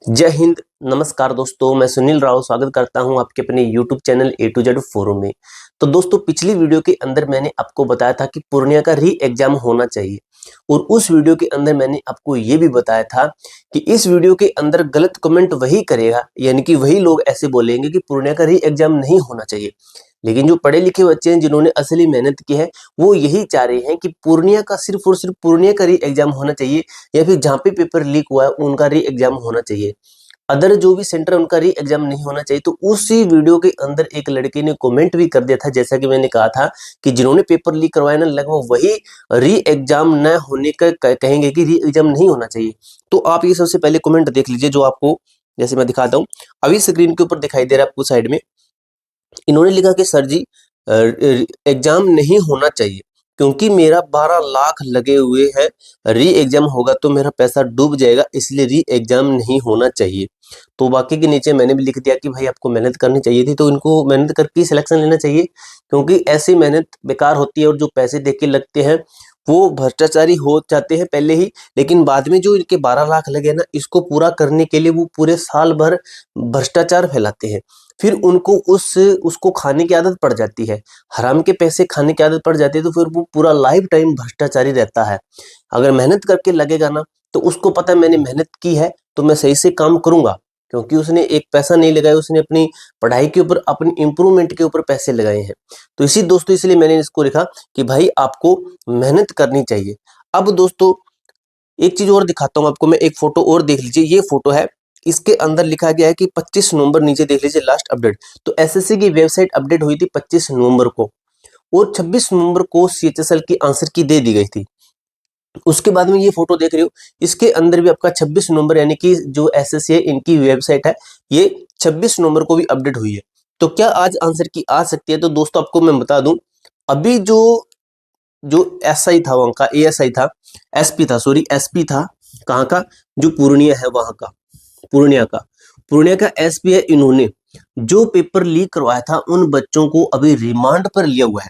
जय हिंद। नमस्कार दोस्तों, मैं सुनील राव स्वागत करता हूं आपके अपने YouTube channel A to Z forum में। तो दोस्तों, पिछली वीडियो के अंदर मैंने आपको बताया था कि पूर्णिया का री एग्जाम होना चाहिए और उस वीडियो के अंदर मैंने आपको ये भी बताया था कि इस वीडियो के अंदर गलत कमेंट वही करेगा, यानी कि वही लोग ऐसे बोलेंगे कि पूर्णिया का री एग्जाम नहीं होना चाहिए। लेकिन जो पढ़े लिखे बच्चे हैं, जिन्होंने असली मेहनत की है, वो यही चाह रहे हैं कि पूर्णिया का सिर्फ और सिर्फ पूर्णिया का री एग्जाम होना चाहिए या फिर जहाँ पे पेपर लीक हुआ है उनका री एग्जाम होना चाहिए। अदर जो भी सेंटर उनका री एग्जाम नहीं होना चाहिए। तो उसी वीडियो के अंदर एक लड़के ने कमेंट भी कर दिया था, जैसा कि मैंने कहा था कि जिन्होंने पेपर लीक करवाया ना, लगभग वही री एग्जाम न होने का कहेंगे कि री एग्जाम नहीं होना चाहिए। तो आप ये सबसे पहले कमेंट देख लीजिए, जो आपको जैसे मैं दिखाता हूँ अभी स्क्रीन के ऊपर दिखाई दे रहा है आपको साइड में। इन्होंने लिखा कि सर जी, एग्जाम नहीं होना चाहिए क्योंकि मेरा 12 लाख लगे हुए हैं, री एग्जाम होगा तो मेरा पैसा डूब जाएगा, इसलिए री एग्जाम नहीं होना चाहिए। तो बाकी के नीचे मैंने भी लिख दिया कि भाई आपको मेहनत करनी चाहिए थी, तो इनको मेहनत करके सिलेक्शन लेना चाहिए, क्योंकि ऐसी मेहनत बेकार होती है और जो पैसे दे के लगते हैं वो भ्रष्टाचारी हो जाते हैं पहले ही। लेकिन बाद में जो इनके 12 लाख लगे ना, इसको पूरा करने के लिए वो पूरे साल भर भ्रष्टाचार फैलाते हैं। फिर उनको उसको खाने की आदत पड़ जाती है, हराम के पैसे खाने की आदत पड़ जाती है, तो फिर वो पूरा लाइफ टाइम भ्रष्टाचारी रहता है। अगर मेहनत करके लगेगा ना, तो उसको पता है मैंने मेहनत की है तो मैं सही से काम करूंगा, क्योंकि उसने एक पैसा नहीं लगाया, उसने अपनी पढ़ाई के ऊपर, अपनी इंप्रूवमेंट के ऊपर पैसे लगाए हैं। तो इसी दोस्तों, इसलिए मैंने इसको लिखा कि भाई आपको मेहनत करनी चाहिए। अब दोस्तों, एक चीज और दिखाता हूं आपको मैं, एक फोटो और देख लीजिए। ये फोटो है, इसके अंदर लिखा गया है कि 25 नवंबर, नीचे देख लीजिए लास्ट अपडेट। तो एसएससी की वेबसाइट अपडेट हुई थी 25 नवंबर को और 26 नवंबर को सीएचएसएल की आंसर की दे दी गई थी। उसके बाद में ये फोटो देख रहे हो, इसके अंदर भी आपका 26 नवंबर, यानी कि जो एसएससी है इनकी वेबसाइट है, ये 26 नवंबर को भी अपडेट हुई है। तो क्या आज आंसर की आ सकती है? तो दोस्तों आपको मैं बता दूं, अभी जो जो एसआई था वहां का, एएसआई था, एसपी था, सॉरी एसपी था, कहाँ का? जो पूर्णिया है वहां का, पूर्णिया का एसपी है। इन्होंने जो पेपर लीक करवाया था उन बच्चों को अभी रिमांड पर लिया हुआ है।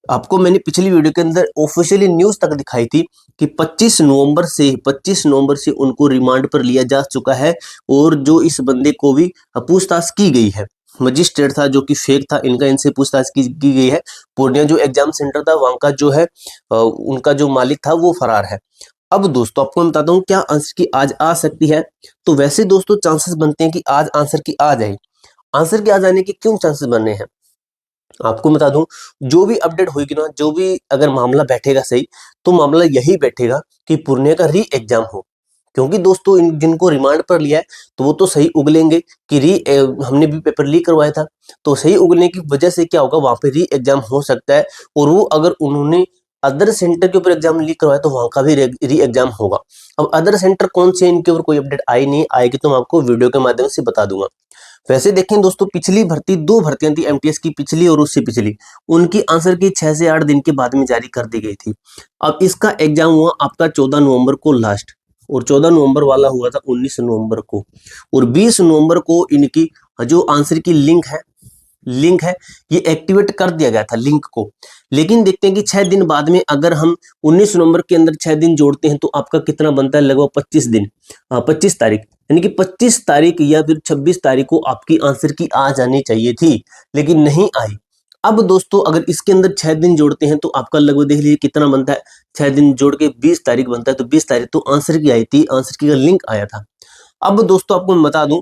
आपको मैंने पिछली वीडियो के अंदर ऑफिशियली न्यूज तक दिखाई थी कि 25 नवंबर से उनको रिमांड पर लिया जा चुका है और जो इस बंदे को भी पूछताछ की गई है। मजिस्ट्रेट था जो कि फेक था, इनका इनसे पूछताछ की गई है। पूर्णिया जो एग्जाम सेंटर था वहां का जो है उनका जो मालिक था वो फरार है। अब दोस्तों आपको मैं बताता हूँ क्या आंसर की आज आ सकती है। तो वैसे दोस्तों चांसेस बनते हैं कि आज आंसर की आ जाए। आंसर के आ जाने के क्यों चांसेस बन रहे हैं आपको बता दूं, जो भी अपडेट होगी ना, जो भी अगर मामला बैठेगा सही, तो मामला यही बैठेगा कि पूर्णिया का री एग्जाम हो। क्योंकि दोस्तों इन जिनको रिमांड पर लिया है तो वो तो सही उगलेंगे कि हमने भी पेपर लीक करवाया था, तो सही उगलने की वजह से क्या होगा, वहां पे री एग्जाम हो सकता है। और वो अगर उन्होंने अदर सेंटर के ऊपर एग्जाम लीक करवाया तो वहां का भी री एग्जाम होगा। अब अदर सेंटर कौन से, इनके ऊपर कोई अपडेट आई नहीं, आएगी तो मैं आपको वीडियो के माध्यम से बता दूंगा। वैसे देखें दोस्तों, पिछली भर्ती, दो भर्तियां थी एमटीएस की, पिछली और उससे पिछली, उनकी आंसर की 6 से 8 दिन के बाद में जारी कर दी गई थी। अब इसका एग्जाम हुआ आपका 14 नवंबर को लास्ट, और 14 नवंबर वाला हुआ था 19 नवंबर को, और 20 नवंबर को इनकी जो आंसर की लिंक है ये एक्टिवेट कर दिया गया था लिंक को। लेकिन देखते हैं कि 6 दिन बाद में अगर हम 19 नवंबर के अंदर 6 दिन जोड़ते हैं तो आपका कितना बनता है, लगभग 25 दिन, 25 तारीख, यानी कि 25 तारीख या फिर 26 तारीख को आपकी आंसर की आ जानी चाहिए थी, लेकिन नहीं आई। अब दोस्तों अगर इसके अंदर 6 दिन जोड़ते हैं तो आपका लगभग देख लीजिए कितना बनता है, 6 दिन जोड़ के 20 तारीख बनता है। तो 20 तारीख तो आंसर की आई थी, आंसर की का लिंक आया था। अब दोस्तों आपको मैं बता दूं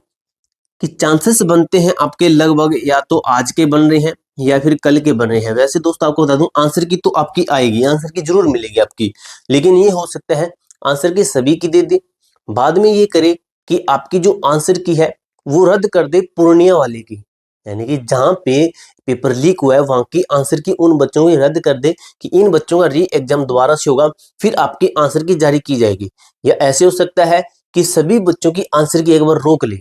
कि चांसेस बनते हैं आपके लगभग या तो आज के बन रहे हैं या फिर कल के बन रहे हैं। वैसे दोस्तों आपको बता दूं, आंसर की तो आपकी आएगी, आंसर की जरूर मिलेगी आपकी, लेकिन ये हो सकता है आंसर की सभी की दे दे, बाद में ये करे कि आपकी जो आंसर की है वो रद्द कर दे पूर्णिया वाले की, यानी कि जहां पे पेपर लीक हुआ है वहां की आंसर की उन बच्चों की रद्द कर दे कि इन बच्चों का री एग्जाम दोबारा से होगा, फिर आपकी आंसर की जारी की जाएगी। या ऐसे हो सकता है कि सभी बच्चों की आंसर की एक बार रोक ले,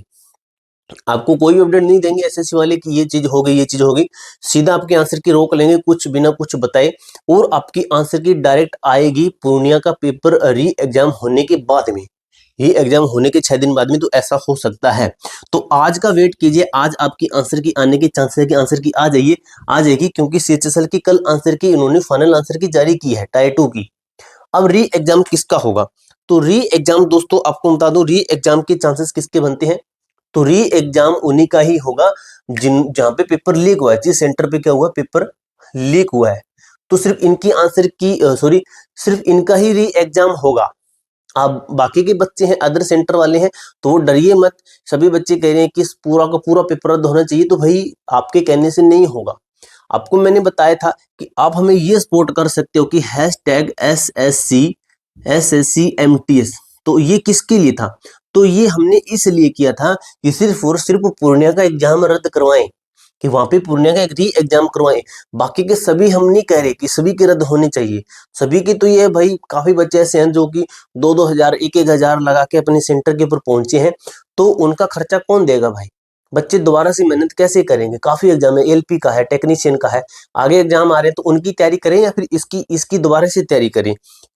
आपको कोई भी अपडेट नहीं देंगे एसएससी वाले कि ये चीज हो गई, ये चीज हो गई, सीधा आपके आंसर की रोक लेंगे कुछ बिना कुछ बताए, और आपकी आंसर की डायरेक्ट आएगी पूर्णिया का पेपर री एग्जाम होने के बाद में, ये एग्जाम होने के 6 दिन बाद में। तो ऐसा हो सकता है। तो आज का वेट कीजिए, आज आपकी आंसर की आने के चांसेस है कि आंसर की आ जाएगी, क्योंकि सीएचएसएल की कल आंसर की इन्होंने फाइनल आंसर की जारी की है टायर 2 की। अब री एग्जाम किसका होगा? तो री एग्जाम दोस्तों आपको बता दूं, री एग्जाम के चांसेस किसके बनते हैं? तो री एग्जाम उन्हीं का ही होगा जहां पे पेपर लीक हुआ है, जिस सेंटर पे क्या हुआ, पेपर लीक हुआ है। तो सिर्फ इनकी आंसर की सॉरी सिर्फ इनका ही री एग्जाम होगा। आप बाकी के बच्चे हैं, अदर सेंटर वाले हैं, तो वो डरिए मत। सभी बच्चे कह रहे हैं कि इस पूरा का पूरा पेपर रद्द होना चाहिए, तो भाई आपके कहने से नहीं होगा। आपको मैंने बताया था कि आप हमें ये सपोर्ट कर सकते हो कि #SSC/SSCMTS, तो ये किसके लिए था? तो ये हमने इसलिए किया था कि सिर्फ और सिर्फ पूर्णिया का एग्जाम रद्द करवाएं, कि वहां पे पूर्णिया का एक री एग्जाम करवाएं। बाकी के सभी हम नहीं कह रहे कि सभी के रद्द होने चाहिए, सभी के तो ये भाई काफी बच्चे ऐसे हैं जो कि 2-2 हजार 1-1 हजार लगा के अपने सेंटर के ऊपर पहुंचे हैं, तो उनका खर्चा कौन देगा भाई? बच्चे दोबारा से मेहनत कैसे करेंगे? काफी एग्जाम है, एलपी का है, टेक्नीशियन का है, आगे एग्जाम आ रहे हैं, तो उनकी तैयारी करें या फिर इसकी इसकी दोबारा से तैयारी करें?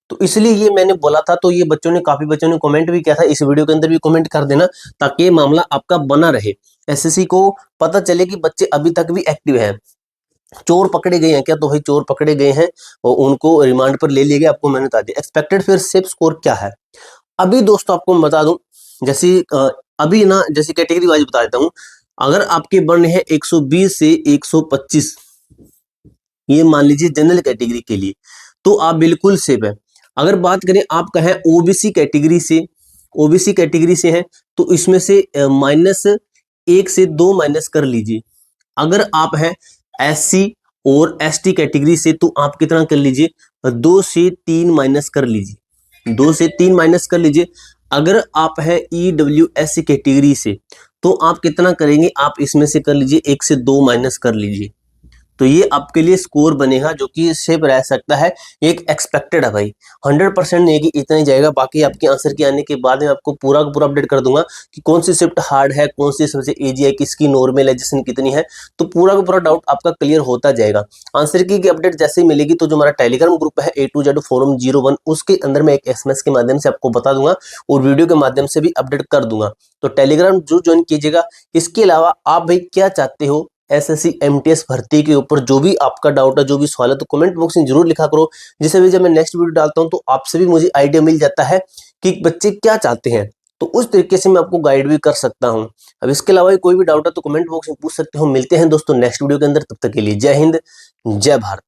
तो इसलिए ये मैंने बोला था। तो ये काफी बच्चों ने कमेंट भी किया था, इस वीडियो के अंदर भी कमेंट कर देना ताकि ये मामला आपका बना रहे, एसएससी को पता चले कि बच्चे अभी तक भी एक्टिव हैं। चोर पकड़े गए हैं क्या? तो भाई चोर पकड़े गए हैं और उनको रिमांड पर ले लिया गया। आपको मैंने बता दिया एक्सपेक्टेड फिर सेफ स्कोर क्या है। अभी दोस्तों आपको मैं बता दूं, जैसे अभी ना जैसे कैटेगरी वाइज बता देता हूं। अगर आपके बन है 120 से 125, ये मान लीजिए जनरल कैटेगरी के लिए, तो आप बिल्कुल सेफ है। अगर बात करें आपका है ओबीसी कैटेगरी से, ओबीसी कैटेगरी से है, तो इसमें से -1 से 2 माइनस कर लीजिए। अगर आप है एससी और एसटी कैटेगरी से, तो आप कितना कर लीजिए, 2 से 3 माइनस कर लीजिए, 2 से 3 माइनस कर लीजिए। अगर आप है ईडब्ल्यूएस कैटेगरी से, तो आप कितना करेंगे, आप इसमें से कर लीजिए 1 से 2 माइनस कर लीजिए। तो ये आपके लिए स्कोर बनेगा जो कि सेफ रह सकता है, एक एक्सपेक्टेड है भाई, 100% नहीं कि इतना ही जाएगा। बाकी आपके आंसर के आने के बाद में आपको पूरा का पूरा अपडेट कर दूंगा कि कौन सी शिफ्ट हार्ड है, कौन सी सबसे इजी है, किसकी नॉर्मलाइजेशन कितनी है, तो पूरा का पूरा डाउट आपका क्लियर होता जाएगा। आंसर की अपडेट जैसे ही मिलेगी, तो जो हमारा टेलीग्राम ग्रुप है A2Z फोरम 01, उसके अंदर मैं एक SMS के माध्यम से आपको बता दूंगा और वीडियो के माध्यम से भी अपडेट कर दूंगा। तो टेलीग्राम जो ज्वाइन कीजिएगा। इसके अलावा आप भाई क्या चाहते हो एसएससी एमटीएस भर्ती के ऊपर, जो भी आपका डाउट है, जो भी सवाल है, तो कमेंट बॉक्स में जरूर लिखा करो, जिससे भी जब मैं नेक्स्ट वीडियो डालता हूं तो आपसे भी मुझे आइडिया मिल जाता है कि बच्चे क्या चाहते हैं, तो उस तरीके से मैं आपको गाइड भी कर सकता हूं। अब इसके अलावा कोई भी डाउट है तो कमेंट बॉक्स में पूछ सकते हो। मिलते हैं दोस्तों नेक्स्ट वीडियो के अंदर, तब तक के लिए जय हिंद, जय भारत।